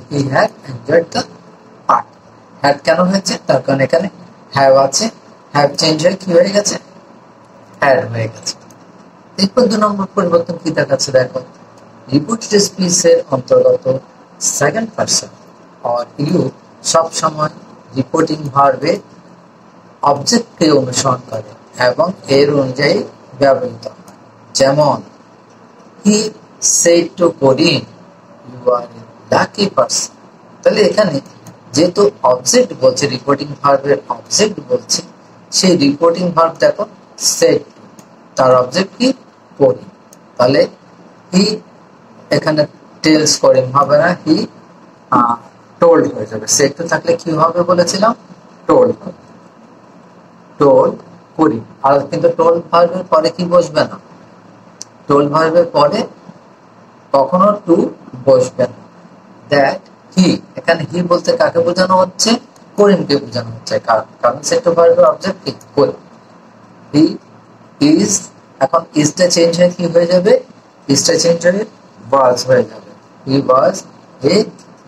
he had enjoyed the party. Had কেন হয়েছে? তার কারণ এখানে হ্যাভ আছে, হ্যাভ চেঞ্জ হয়ে কি হয়ে গেছে? হ্যাড হয়ে গেছে। এরপর 2 নম্বর পরিবর্তন কি দেখাচ্ছে দেখো, রিপোর্টেড স্পিচের অন্তর্গত সেকেন্ড পারসন আর ইউ সব সময় রিপোর্টিং ভার্বে অবজেক্টকে অনুসরণ করে এবং এর অনুযায়ী ব্যবহৃত হয়। যেমন he said to Karim you are a lucky person, তাহলে এখানে যেহেতু অবজেক্ট বলছে, রিপোর্টিং ভার্বের অবজেক্ট বলছে, সেই রিপোর্টিং ভার্ব দেখো সেড, তার অবজেক্ট কি করিম। তাহলে হি এখানে টেলস করিম হবে না, হি টোল্ড হয়ে যাবে। সেড টু থাকলে কি হবে বলেছিলাম, টোল্ড হবে, টোল্ড করিম। আর কিন্তু টোল্ড ভার্বের পরে কি বসবে না, টোল্ড ভার্বের পরে কখনো টু বসবে না। দ্যাট হি, এখানে হি বলতে কাকে বোঝানো হচ্ছে, করিমকে বোঝানো হচ্ছে, কারণ সেড টু ভার্বের অবজেক্ট কি করিম। হি ইজ, এখন ইজটা চেঞ্জ হয়ে কি হয়ে যাবে, ইজটা চেঞ্জ হয়ে ওয়াজ হয়ে যাবে। হি ওয়াজ এ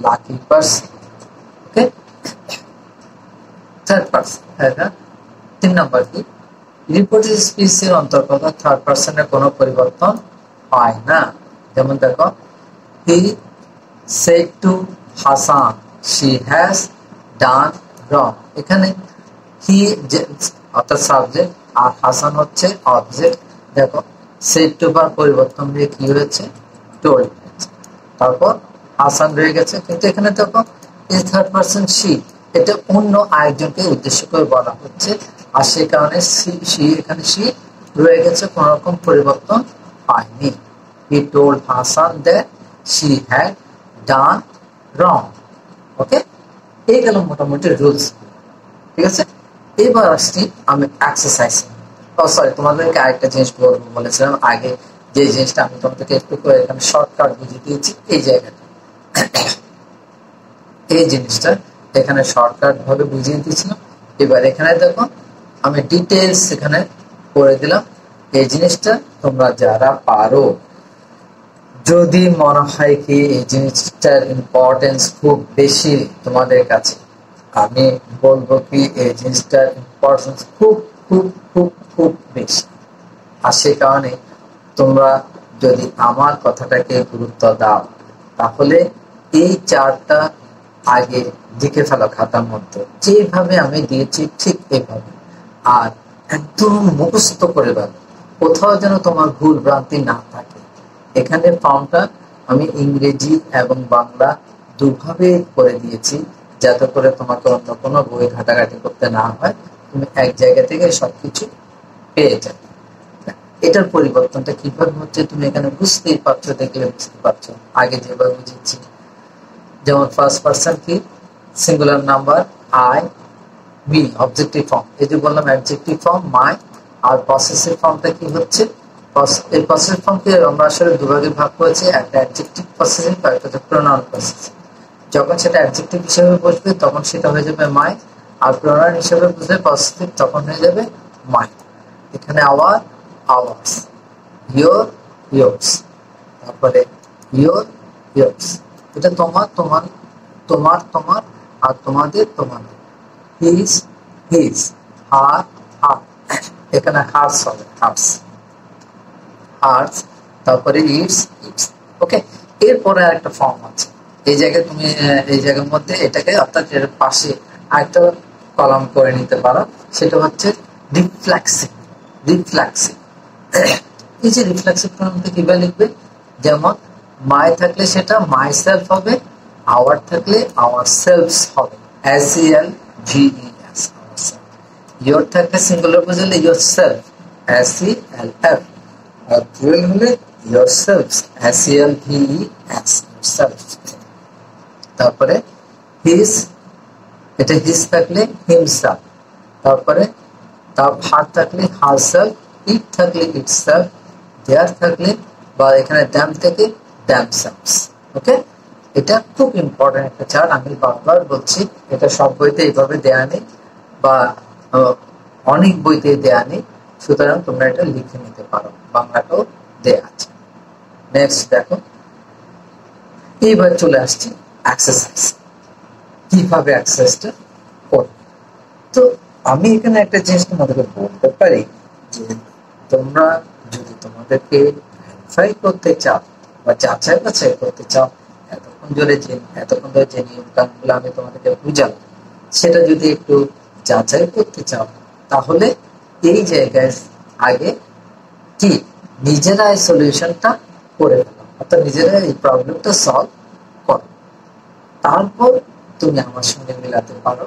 লাকি পারসন। ওকে, থার্ড পারসন। হ্যাঁ, 3 নম্বর কি, রিপোর্টেড স্পিচের অন্তর্গত থার্ড পারসনের কোনো পরিবর্তন হয় না। যেমন দেখো, হি said to Hassan she has done wrong, এখানে হি অর্থাৎ সাবজেক্ট আর হাসান হচ্ছে অবজেক্ট। দেখো said to বার পরিবর্তন দিয়ে কি হয়েছে, told হয়েছে, তারপর হাসান রয়ে গেছে। কিন্তু এখানে দেখো এই থার্ড পারসন শি, এটা অন্য আরেকজনকে উদ্দেশ্য করে বলা হচ্ছে, আর সেই কারণে শি এখানে শি রয়ে গেছে, কোন রকম পরিবর্তন হয়নি। He told Hassan that she had done wrong. ওকে, এই গেল মোটামুটি রুলস। ঠিক আছে, এবার আসছি আমি এক্সারসাইজ। সরি, তোমাদেরকে আরেকটা জিনিস বলবো বলেছিলাম আগে, যে জিনিসটা আমি তোমাদেরকে একটু করে এখানে শর্টকাট বুঝিয়ে দিয়েছি, এই জায়গাটা, এই জিনিসটা এখানে শর্টকাট ভাবে বুঝিয়ে দিয়েছিলাম। এবার এখানে দেখো আমি ডিটেলস এখানে করে দিলাম। এই জিনিসটা তোমরা যারা পারো, যদি মনে হয় কি এই জিনিসটার ইম্পর্টেন্স খুব বেশি তোমাদের কাছে, আমি বলবো কি এই জিনিসটার ইম্পর্টেন্স খুব খুব খুব খুব বেশি। আর সে কারণে তোমরা যদি আমার কথাটাকে গুরুত্ব দাও, তাহলে এই চারটা আগে লিখে ফেলো খাতার মধ্যে, যেভাবে আমি দিয়েছি ঠিক এইভাবে, আর একদম মুখস্থ করে দাও, কোথাও যেন তোমার ভুল ভ্রান্তি না থাকে। এখানে ফর্মটা আমি ইংরেজি এবং বাংলা দুভাবে করে দিয়েছি, যাতে করে তোমাকে অন্য কোনো বই ঘাটাঘাটি করতে না হয়, তুমি এক জায়গা থেকে সবকিছু পেয়ে যাবে। এটার পরিবর্তনটা কিভাবে হচ্ছে তুমি এখানে বুঝতেই পারছো, দেখলে বুঝতে পারছো। আগে যেভাবে বুঝেছি, যেমন ফার্স্ট পারসন কি singular number, I me objective form, এই যে বললাম অবজেক্টিভ ফর্ম মাই, আর পসেসিভ ফর্মটা কি হচ্ছে, এই পসেসিভ ফর্মকে আমরা আসলে দুভাগে ভাগ করেছি, একটা অ্যাডজেক্টিভ পসেসিভ আর একটা প্রোনাউন পসেসিভ। যখন সেটা অ্যাডজেক্টিভ হিসেবে বসবে তখন সেটা হয়ে যাবে মাই, আর প্রোনাউন হিসেবে বুঝবে পসেসিভ তখন হয়ে যাবে মাই। এখানে আওয়ার, আওয়ার্স, ইয়োর, ইয়োর্স, তারপরে ইয়োর, ইয়োর্স, এটা তোমার, তোমার, তোমার, তোমার, আর তোমাদের, তোমাদের, হিজ, হিজ, হার, হার, এখানে হার্স হবে, হার্স, হার্স, তারপরে ইটস, ইটস। ওকে, এরপরে আরেকটা ফর্ম আছে, এই জায়গায় তুমি এই জায়গার মধ্যে এটাকে, অর্থাৎ এর পাশে আরেকটা কলাম করে নিতে পারো, সেটা হচ্ছে রিফ্লেক্সিভ। রিফ্লেক্সিভ, এই যে রিফ্লেক্সিভ প্রোনাউনটা কিভাবে লিখবে, যেমন মাই থাকলে সেটা মাই সেলফ হবে, আওয়ার থাকলে আওয়ার সেলফস হবে, SELVES, ইয়োর থাকলে সিঙ্গুলার বুঝলে ইয়োর সেলফ, SELF, আর প্লুরাল হলে ইয়োর সেলফস, SELVES, সেলফ। তারপরে হিজ, এটা হিজ থাকলে হিমসেলফ, তারপরে তার হার থাকলে হার সেলফ, ইট থাকলে ইট সেলফ, দেয়ার থাকলে বা এখানে দ্যাম থেকে দ্যাম সেলফস। ওকে, এটা খুব ইম্পর্টেন্ট একটা চার্ট, আমি বারবার বলছি, এটা সব বইতে এইভাবে দেয়া নেই বা অনেক বইতে দেয়া নেই, সুতরাং তোমরা এটা লিখে নিতে পারো, বাংলাটাও দেয়া আছে। নেক্সট দেখো, এইবার চলে আসছি এক্সারসাইজ, কিভাবে এক্সারসাইজটা করবে। তো আমি এখানে একটা জিনিস তোমাদেরকে বলতে পারি যে তোমরা যদি তোমাদেরকে ভেরিফাই করতে চাও বা যাচাই বাছাই করতে চাও, এতক্ষণ ধরে যে নিয়ম কানুনগুলো আমি তোমাদেরকে বুঝালাম, সেটা যদি একটু যাচাই করতে চাও, তাহলে এই জায়গায় আগে কি নিজেরাই সলিউশনটা করে ফেলো, অর্থাৎ নিজেরাই এই প্রবলেমটা সলভ করো। তারপর তুমি আমার সঙ্গে মিলাতে পারো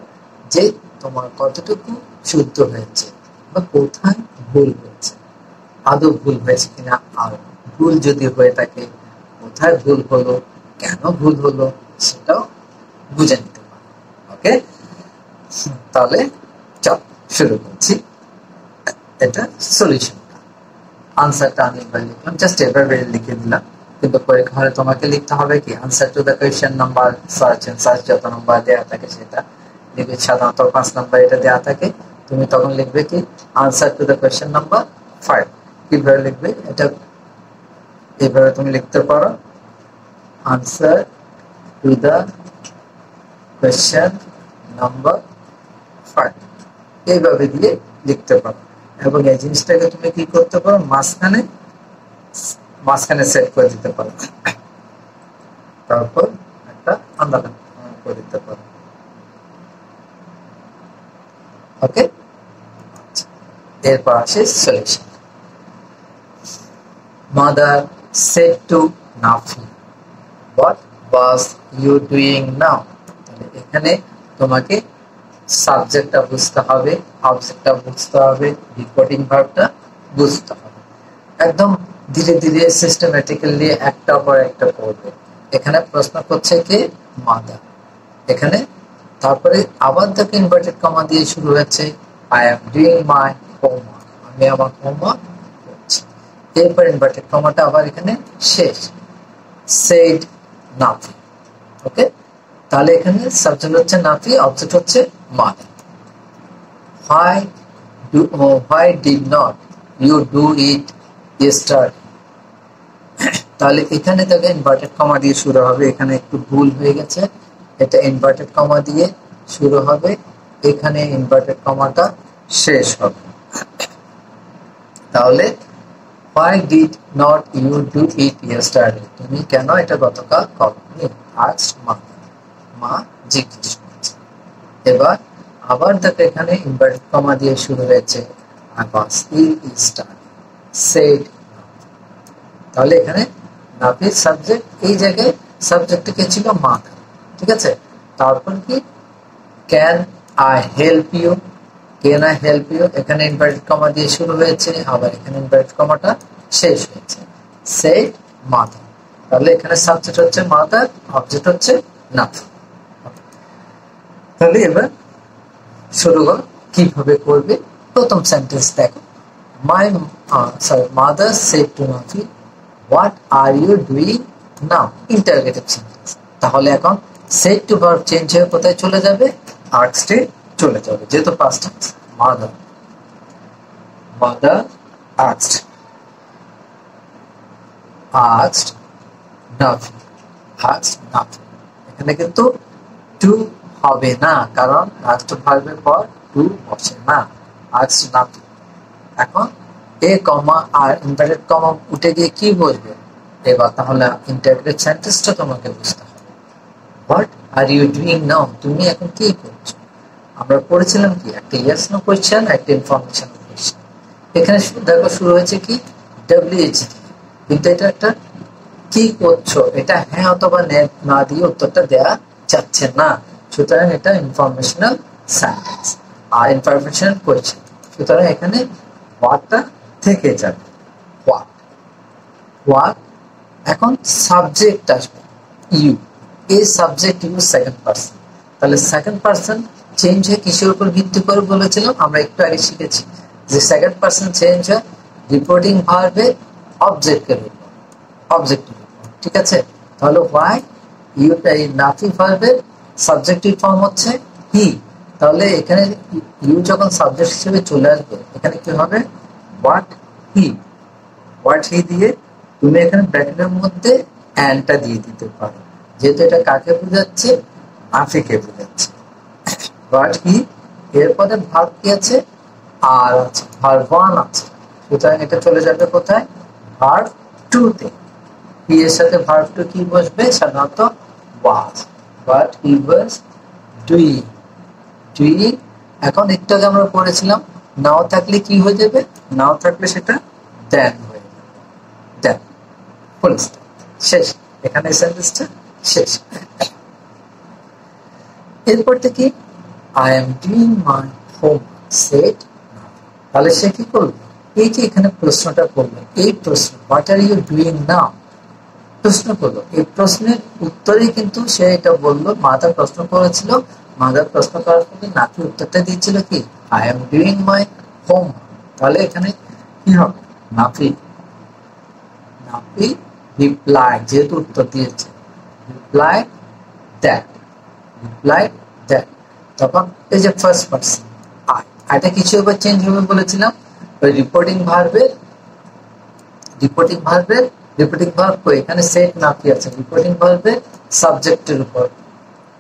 যে তোমার কতটুকু শুদ্ধ হয়েছে বা কোথায় ভুল হয়েছে, আদৌ ভুল হয়েছে কিনা, আর ভুল যদি হয়ে থাকে কোথায় ভুল হলো, কেন ভুল হলো সেটাও বুঝে নিতে পারো। ওকে, তাহলে চল শুরু করছি। এটা সলিউশন, আনসারটা আমি এবার লিখলাম, জাস্ট এভাবে লিখে দিলাম, কিন্তু পরীক্ষা হলে তোমাকে লিখতে হবে কি answer to the question number search and search যত নাম্বার দেওয়া থাকে সেটা লিখবে। সাধারণত 5 নাম্বার এটা দেওয়া থাকে, তুমি তখন লিখবে কি answer to the question number 5। কিভাবে লিখবে এটা এইভাবে তুমি লিখতে পারো, answer to the question number 5 এইভাবে দিয়ে লিখতে পারো। এবং এই জিনিসটাকে তুমি কি করতে পারো, মাঝখানে সেট করে দিতে পারো, তারপর একটা আন্ডারলাইন করে দিতে পারো। ওকে, এরপর আসে solution. Mother said to Nafi, what was you doing now. এখানে তোমাকে সাবজেক্টটা বুঝতে হবে, অবজেক্টটা বুঝতে হবে, রিপোর্টিং ভার্বটা বুঝতে হবে। একদম ধীরে ধীরে সিস্টেম্যাটিক্যালি একটা পর একটা পড়বে। এখানে প্রশ্ন করছে কি মাদার, এখানে তারপরে আবার দেখো ইনভার্টেড কমা দিয়ে শুরু হচ্ছে, I am doing my homework, আমি আমার হোমওয়ার্ক করছি। এরপর ইনভার্টেড কমাটা আবার এখানে শেষ, সেড নাথিং। ওকে, তাহলে এখানে সাবজেক্ট হচ্ছে নাফি, অবজেক্ট হচ্ছে mother. why did not you do it yesterday? তাহলে এখানে দেখো ইনভার্টেড কমা দিয়ে শুরু হবে, এখানে একটু ভুল হয়ে গেছে, এটা ইনভার্টেড কমা দিয়ে শুরু হবে, এখানে ইনভার্টেড কমাটা শেষ হবে। তাহলে why did not you do it yesterday? তুমি কেন এটা গতকাল করোনি? asked mother, মা জিজ্ঞেস করছে। এবার আবার দেখো এখানে ইনভার্টেড কমা দিয়ে শুরু হয়েছে, I was ill yesterday, said Nafi। তাহলে এখানে নাফির সাবজেক্ট, এই জায়গায় সাবজেক্ট কে ছিল মাদার, ঠিক আছে। তারপর কি can I help you, can I help you, এখানে ইনভার্টেড কমা দিয়ে শুরু হয়েছে, আবার এখানে ইনভার্টেড কমাটা শেষ হয়েছে, said মাদার। তাহলে এখানে সাবজেক্ট হচ্ছে মাদার, অবজেক্ট হচ্ছে নাফি। তাহলে এবার শুরু করো, কিভাবে করবে। প্রথম সেন্টেন্স দেখো, my mother said to Nafi, what are you doing now, interrogative sentence. তাহলে এখন সেড টু ভার্ব চেঞ্জ হয়ে কোথায় চলে যাবে, আস্কডে চলে যাবে, যেহেতু past tense. Mother asked, Nafi, এখানে কিন্তু টু হবে না, কারণ লাস্ট ভার্বের পর টু বসে না, আস্কড নাফি। এখন এ কমা আর ইনভার্টেড কমা উঠে গিয়ে কি বসবে এবার, তাহলে ইন্টারোগেটিভ সেন্টেন্সটা তোমাকে বুঝতে হবে। What are you doing now, তুমি এখন কি করছো। আমরা পড়েছিলাম কি একটা ইয়েস নো কোশ্চেন, একটা ইনফরমেশন কোশ্চেন। এখানে দেখো শুরু হয়েছে কি ডব্লিউএইচ, কিন্তু এটা একটা কি করছো, এটা হ্যাঁ অথবা না দিয়ে উত্তরটা দেয়া যাচ্ছে না, সুতরাং এটা ইনফরমেশনাল সেন্টেন্স আর ইনফরমেশনাল কোশ্চেন, সুতরাং এখানে হোয়াটটা থেকে যাবে, হোয়াট। এখন সাবজেক্ট আসবে ইউ, এই সাবজেক্ট ইউ সেকেন্ড পারসন, তাহলে সেকেন্ড পারসন চেঞ্জ হয় কিসের উপর ভিত্তি করে বলেছিলাম, আমরা একটু আগে শিখেছি যে সেকেন্ড পারসন চেঞ্জ হয় রিপোর্টিং ভার্বে অবজেক্টের উপর, ঠিক আছে। তাহলে হোয়াই ইউ, এই নাফি ভার্বের সাবজেক্টিভ ফর্ম হচ্ছে হি, তাহলে এখানে ইউ যখন সাবজেক্ট হিসেবে চলে আসবে এখানে কি হবে, হোয়াট হি দিয়ে তুমি এখানে ব্র্যাকেটের মধ্যে অ্যান্ডটা দিয়ে দিতে পারো, যেহেতু এটা কাকে বোঝাচ্ছে, নাফিকে বোঝাচ্ছে। হোয়াট হি, এরপরে ভার্ব কি আছে, আর আছে, ভার্ব ওয়ান আছে, সুতরাং এটা চলে যাবে কোথায়, ভার্ব টু তে। হি এর সাথে ভার্ব টু কি বসবে, সাধারণত ওয়াজ, হোয়াট হি ওয়াজ ডুইং। এখন একটু আগে আমরা পড়েছিলাম নাও থাকলে কি হয়ে যাবে, নাও থাকলে সেটা দেন হয়ে যাবে, দেন ফুল স্টপ, শেষ, এখানে সেন্টেন্সটা শেষ। এরপর থেকে I am doing my homework said Nafi. তাহলে সে কি করলো, এই যে এখানে প্রশ্নটা করলো, এই প্রশ্ন what are you doing now প্রশ্ন করলো, এই প্রশ্নের উত্তরেই কিন্তু সে এটা বললো। মাদার প্রশ্ন করেছিল, মাদার প্রশ্ন করার ফলে নাফি উত্তরটা দিয়েছিল কি I am doing my homework. তাহলে এখানে কি হবে, নাফি রিপ্লাই, যেহেতু উত্তর দিয়েছে রিপ্লাই দ্যাট, রিপ্লাই দ্যাট। তখন এই যে ফার্স্ট পারসন এটা কিছু এবার চেঞ্জ হবে বলেছিলাম, ওই রিপোর্টিং ভার্বের ভার্ব এখানে সেট নাফি আছে, রিপোর্টিং ভার্বের সাবজেক্টের উপর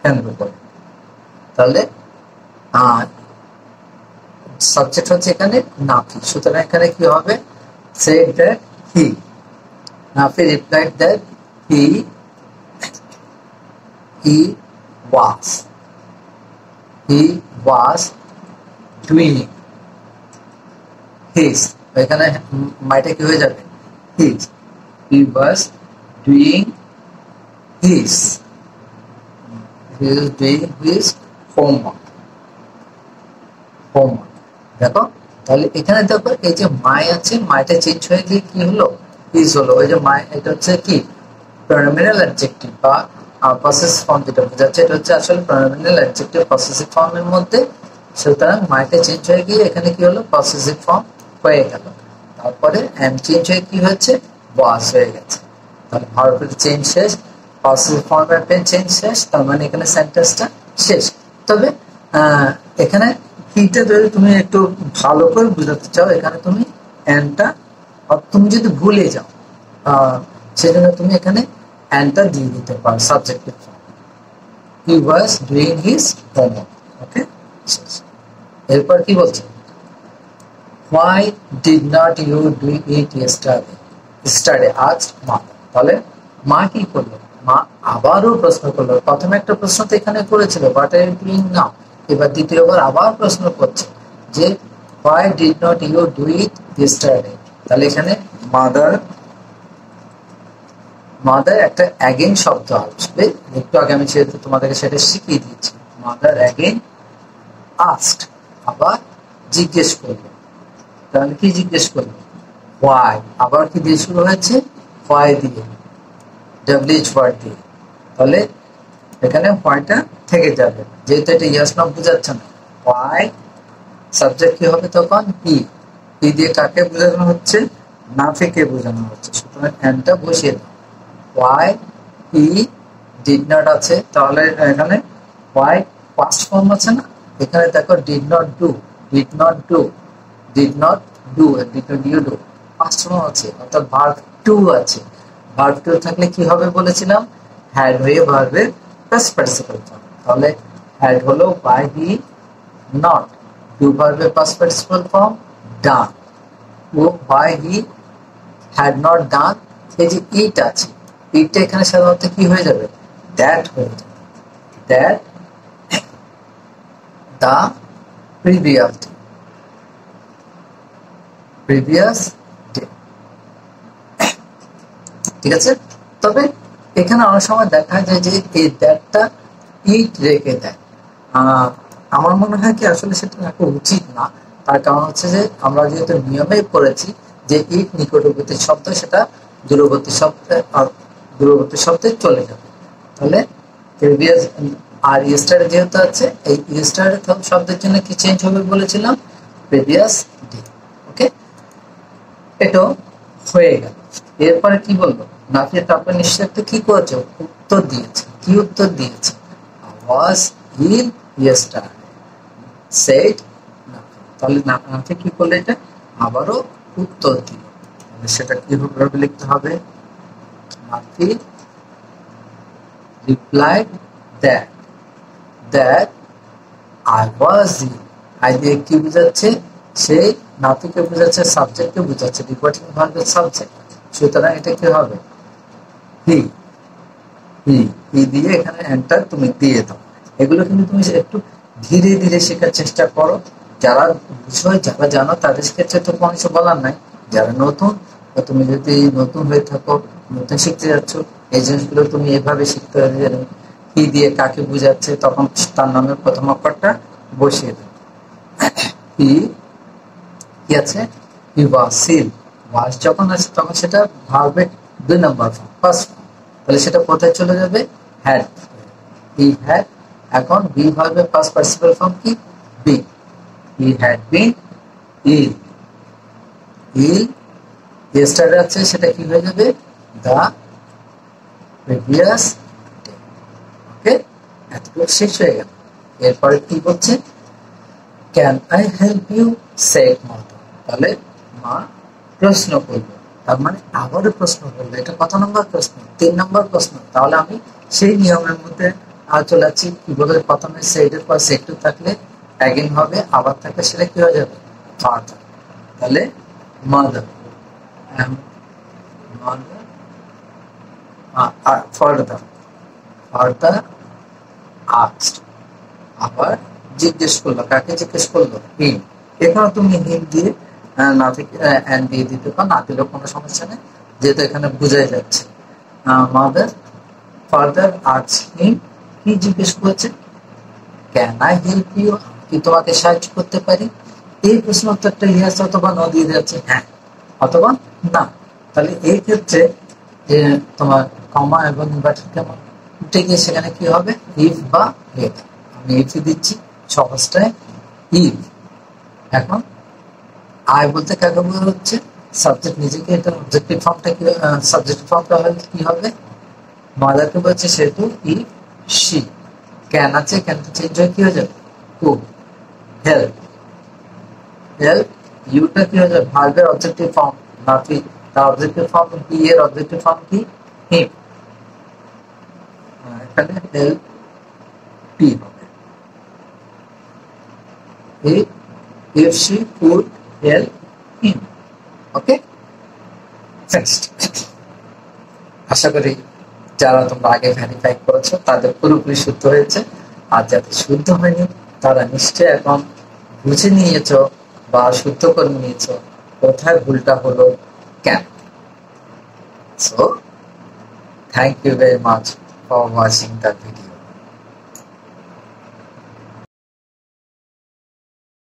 কেন্দ্র করে। তাহলে সাবজেক্ট হচ্ছে এখানে নাফি, সুতরাং এখানে কি হবে said that he, Nafi replied that he was doing his, এখানে মাইটা কি হয়ে যাবে his, he was doing his homework। দেখো তাহলে এখানে দেখো এই যে মাই আছে, মাইটা চেঞ্জ হয়ে গিয়ে কি হলো হিজ হলো। ওই যে মাই এটা হচ্ছে কি প্রনোমিনাল অ্যাডজেক্টিভ বা পসেসিভ ফর্ম যেটা বোঝাচ্ছে, এটা হচ্ছে আসলে প্রনোমিনাল অ্যাডজেক্টিভ পসেসিভ ফর্মের মধ্যে। সুতরাং মাইটা চেঞ্জ হয়ে গিয়ে এখানে কি হলো পসেসিভ ফর্ম হয়ে গেল। তারপরে এম চেঞ্জ হয়ে কি হচ্ছে ওয়াজ হয়ে গেছে। তাহলে ভার্বের চেঞ্জ শেষ, পসেসিভ ফর্মের চেঞ্জ শেষ, তার মানে এখানে সেন্টেন্সটা শেষ। তবে এখানে হিটা যদি তুমি একটু ভালো করে বুঝাতে চাও, এখানে তুমি এনটা তুমি যদি ভুলে যাও সেজন্য তুমি এখানে এনটা দিয়ে দিতে পারো subjective form, he was doing his homework. Okay, এরপর কি বলছে why did not you do it yesterday asked mother। তাহলে মা কি করলো, মা আবারও প্রশ্ন করলো। প্রথমে একটা প্রশ্ন তো এখানে করেছিল what are you doing now, এবার দ্বিতীয়বার আবার প্রশ্ন করছে যে why did not you do it yesterday। তাহলে এখানে মাদার একটা অ্যাগেন শব্দ আসবে, একটু আগে আমি সেটা তোমাদেরকে সেটা শিখিয়ে দিয়েছি। মাদার অ্যাগেন আস্কড, আবার জিজ্ঞেস করলো। তাহলে কি জিজ্ঞেস করলো why, আবার কি দিয়ে শুরু হয়েছে why দিয়ে, WH ওয়ার্ড দিয়ে। তাহলে এখানে whyটা থেকে যাবে, যেহেতু এটা ইয়েস না বোঝাচ্ছে না। why সাবজেক্ট কি হবে তখন হি, হি দিয়ে কাকে বোঝানো হচ্ছে নাফিকে বোঝানো হচ্ছে। সুতরাং এনটা বসিয়ে দাও, why he did not আছে। তাহলে এখানে why past form আছে না, এখানে দেখো did not do past form আছে, অর্থাৎ verb to আছে। verb to থাকলে কি হবে বলেছিলাম had হয়ে ভার্বের past participle form। তাহলে had হলো why he not, do ভার্বের past participle form done, why he had not done। এই যে it আছে, এটা এখানে সাধারণত কি হয়ে যাবে দ্যাট হয়ে যাবে, দ্যাট দা প্রিভিয়াস ডে। ঠিক আছে, তবে এখানে অনেক সময় দেখা যায় যে এই দ্যাটটা ইট রেখে দেয়। আমার মনে হয় কি আসলে সেটা রাখা উচিত না। তার কারণ হচ্ছে যে আমরা যেহেতু নিয়মে পড়েছি যে ইট নিকটবর্তী শব্দ, সেটা দূরবর্তী শব্দে চলে যাবে। তাহলে প্রিভিয়াস আর ইয়েস্টারডে যেহেতু আছে, এই ইয়েস্টারডে শব্দের জন্য কি চেঞ্জ হবে বলেছিলাম প্রিভিয়াস ডে। ওকে, এটাও হয়ে গেল। এরপরে কি বলবো নাফিয়া, তারপর নিশ্চয় কি করেছে উত্তর দিয়েছে। কি উত্তর দিয়েছে was in yesterday said Nafi. তাহলে নাফিয়া কি করলে এটা আবারও উত্তর দিল। সেটা কিভাবে লিখতে হবে, Nafi replied that I was in, I দিয়ে কি বোঝাচ্ছে সে নাফিকে বোঝাচ্ছে, সাবজেক্টকে বোঝাচ্ছে, রিপোর্টিং ভার্বের সাবজেক্ট। সুতরাং এটা কি হবে হি দিয়ে এখানে এন্টার তুমি দিয়ে দাও। এগুলো কিন্তু তুমি একটু ধীরে ধীরে শেখার চেষ্টা করো। যারা বিষয় যারা জানো তাদের ক্ষেত্রে তো কোনো কিছু বলার নাই। যারা নতুন, তুমি যদি নতুন হয়ে থাকো, নতুন শিখতে যাচ্ছ, এই জিনিসগুলো তুমি এভাবে শিখতে কি দিয়ে কাকে বোঝাচ্ছে তখন তার নামের প্রথম অক্ষরটা বসিয়ে দেবে। হি কি আছে, হি ওয়াজ সিল, ওয়াজ যখন আছে তখন সেটা ভার্বের 2 নম্বর ফর্ম, ফার্স্ট ফর্ম, তাহলে সেটা কোথায় চলে যাবে, হ্যাড। হি হ্যাড, এখন বি ভার্বের ফার্স্ট পার্টিসিপল ফর্ম কি, be. He had been ill, ill yesterday আছে সেটা কি হয়ে যাবে, দা প্রিভিয়াস ডে। ওকে, এতটুকু শেষ হয়ে গেল। এরপরে কি বলছে, can I help you, said mother, তাহলে মা প্রশ্ন করলো, তার মানে আবারও প্রশ্ন করলো। এটা কত নম্বর প্রশ্ন, 3 নম্বর প্রশ্ন। তাহলে আমি সেই নিয়মের মধ্যে চলে যাচ্ছি, কিভাবে প্রথমে সেডের পর সেড টু থাকলে অ্যাগেন হবে, আবার থাকলে সেটা কি হয়ে যাবে, ফাদার। তাহলে মাদার, ফাদার আস্কড, আবার জিজ্ঞেস করলো, কাকে জিজ্ঞেস করলো, হিম। এখানে তুমি হিম দিয়ে না থেকে এন্ড দিয়ে দিতে পারো, না দিলেও কোনো সমস্যা নেই, যেহেতু এখানে বোঝাই যাচ্ছে। মাদার ফাদার আস্কড হিম, কি জিজ্ঞেস করেছে, ক্যান আই হেল্প ইউ, কি তোমাকে সাহায্য করতে পারি। এই প্রশ্ন উত্তরটা ইয়েস অথবা নো দিয়ে যাচ্ছে, হ্যাঁ অথবা না। তাহলে এই ক্ষেত্রে যে তোমার কমা এবং ইনভার্টেড কমা উঠে গিয়ে সেখানে কি হবে, ইফ বা ইফ। আমি ইফ দিচ্ছি সহজটায়, ইফ। এখন আই বলতে কাকে বোঝা হচ্ছে, সাবজেক্ট নিজেকে, এটা অবজেক্টিভ ফর্মটা কি, সাবজেক্ট ফর্মটা হলে কি হবে, মাদারকে বলছে সেহেতু ইফ শি। ক্যান আছে, ক্যানটা চেঞ্জ হয়ে কি হয়ে যাবে, হু। হেল্প, হেল্প ইউটা কি হয়ে যাবে, ভার্বের অবজেক্টিভ ফর্ম, নাকি তার অবজেক্টিভ ফর্ম বি এর অবজেক্টিভ ফর্ম কি, হিম। এখানে হেল্প পি হবে, if she could help him. Okay, next. আশা করি যারা তোমরা আগে ভেরিফাই করেছো তাদের পুরোপুরি শুদ্ধ হয়েছে, আর যাদের শুদ্ধ হয়নি তারা নিশ্চয়ই এখন বুঝে নিয়েছো বা শুদ্ধ করে নিয়েছো কোথায় ভুলটা হলো, কেন। So thank you very much for watching the video.